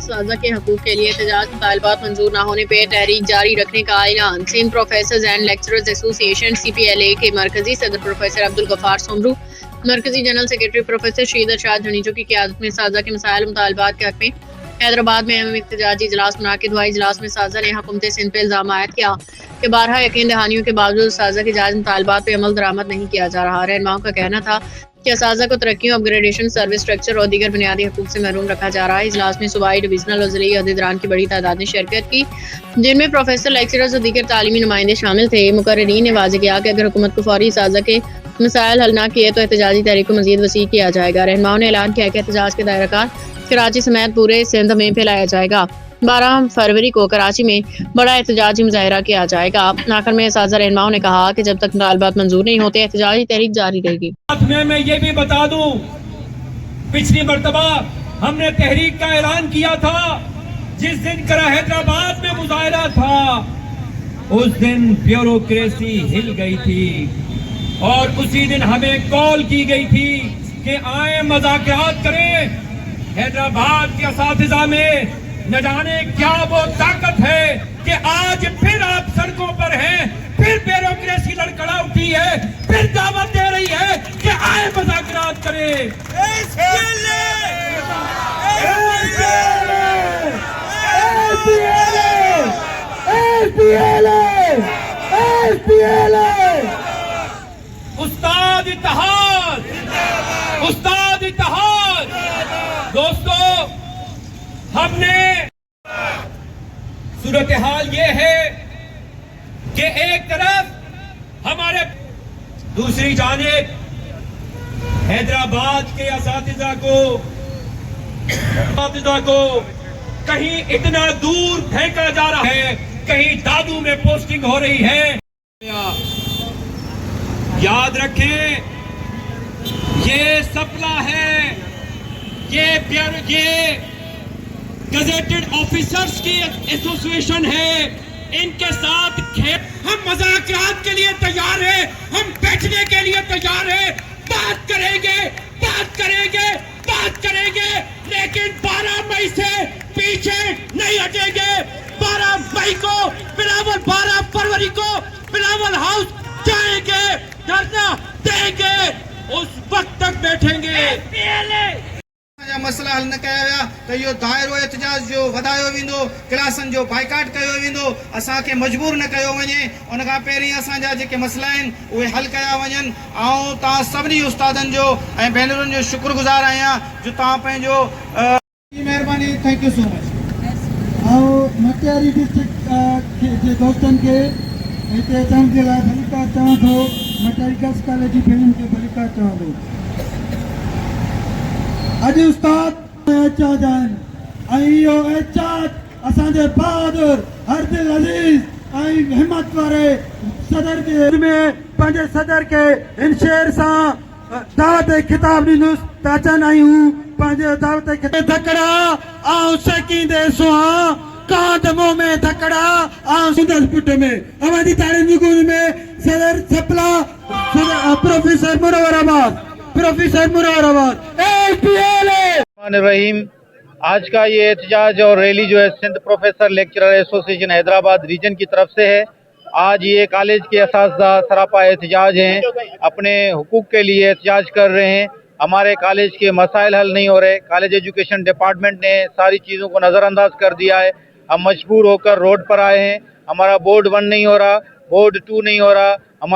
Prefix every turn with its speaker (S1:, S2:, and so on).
S1: साजा के हकूक के लिए एहतजाज मुतालबात मंजूर न होने पर तहरीक जारी रखने का ऐलान। Sindh professors and lecturers association CPLA के मरकजी सदर प्रोफेसर अब्दुल गफ्फार सोमरू, मरकजी general secretary professor Shridhar Shah Dhanijo की क़यादत में साजा के मसाइल मुतालबात के हक में हैदराबाद में अहम एहतजाजी इजलास मुनाकिद हुआ। इजलास में साजा ने हुकूमत सिंध पर इल्ज़ाम आयद किया कि बारहा यकीन दहानियों के बावजूद साजा के जायज़ मुतालबात पर अमल दरामद नहीं किया जा रहा। रहनुमाओं का कहना था कि साजा को तरक्कियों, अपग्रेडेशन, सर्विस स्ट्रक्चर और दीगर बुनियादी हकूक से महरूम रखा जा रहा है। इजलास में सूबाई, डिवीजनल और ज़िली अहदेदारान की बड़ी तादाद ने शिरकत की, जिनमें प्रोफेसर, लेक्चरर्स और दीगर तालीमी नुमाइंदे शामिल थे। मुकर्रीरीन ने वाज़ेह किया कि अगर हुकूमत को फौरी साजा के मसाइल हल न किए तो एहतजाजी तहरीक को मज़ीद वसी किया जाएगा। रहनुमाओं ने ऐलान किया कि एहतजाज के दायरा कराची समेत पूरे सिंध में फैलाया जाएगा। 12 फरवरी को कराची में बड़ा एहतजाजी मुजाहरा किया जाएगा। आखिर में साजा रहनुमाओं ने कहा कि जब तक मुतालबात मंजूर नहीं होते एहतजाजी तहरीक जारी रहेगी।
S2: मैं ये भी बता दूं, पिछली मर्तबा हमने तहरीक का ऐलान किया था। जिस दिन करा हैदराबाद में मुजाहरा था उस दिन ब्यूरोक्रेसी हिल गई थी और उसी दिन हमें कॉल की गई थी कि आए मुज़ाकरात करें। हैदराबाद के असातिज़ा में न जाने क्या वो ताकत है कि आज फिर आप सड़कों पर हैं, फिर ब्यूरोक्रेसी लड़खड़ा उठी है, फिर दावत दे रही है कि आए मुज़ाकरात करें। उस्ताद इत्तेहाद, उस्ताद इत्तेहाद। दोस्तों, हमने सूरत हाल ये है कि एक तरफ हमारे, दूसरी जानिब हैदराबाद के असातिज़ा को कहीं इतना दूर फेंका जा रहा है, कहीं दादू में पोस्टिंग हो रही है। याद रखें, ये सपना है, ये गजेटेड ऑफिसर्स की एसोसिएशन है, इनके साथ हम मुज़ाकरात के लिए तैयार हैं, हम बैठने के लिए तैयार हैं, बात करेंगे, बात करेंगे, बात करेंगे, लेकिन 12 मई से पीछे नहीं हटेंगे। 12 मई को बिलावल, 12 फरवरी को बिलावल हाउस जाएंगे, धरना देंगे, उस वक्त तक बैठेंगे।
S3: मसला हल न कया विया त इहो दायरो एहतजाज जो वधायो वेंदो, क्लासनि जो बाइकाट कयो वेंदो, असांखे मजबूर न कयो वञे। उन खां पहिरीं असांजा जेके मसला आहिनि उहे हल कया वञनि। ऐं तव्हां सभिनी उस्तादनि जो ऐं भेनरुनि जो शुक्रगुज़ार आहियां जो तव्हां पंहिंजो
S4: महिरबानी। Thank you so much. ऐं मटियारी डिस्ट्रिक्ट जे दोस्तनि खे हिते अचण जे लाइ भलीकार चवां थो, मटियारी गर्ल्स कॉलेज जी भेणुनि खे भलीकार चवां थो। अॼु उस्ताद एहतजाज आहिनि ऐं इहो एहतजाज असांजे बहादुर, हरदिल अज़ीज़ ऐं हिम्मत वारे सदर जे में पंहिंजे सदर खे इन शेर सां दावत ख़िताब ॾींदुसि त अचनि आहियूं पंहिंजे दावत खे धकड़ा ऐं सेकींदे सुहा कांध मुंह में धकड़ा ऐं सुंदर पुट में अवादी तालीम गुल में सदर सपला प्रोफेसर मुनव्वर
S5: रहीम। आज का ये एहतजाज और रैली जो है Sindh professor lecturer association Hyderabad region की तरफ से है। आज ये कॉलेज के असातिज़ा सरापा एहतजाज हैं, अपने हुकूक के लिए एहतजाज कर रहे हैं। हमारे कॉलेज के मसाइल हल नहीं हो रहे, कॉलेज एजुकेशन डिपार्टमेंट ने सारी चीज़ों को नज़रअंदाज कर दिया है। हम मजबूर होकर रोड पर आए हैं। हमारा बोर्ड 1 नहीं हो रहा, बोर्ड 2 नहीं हो रहा।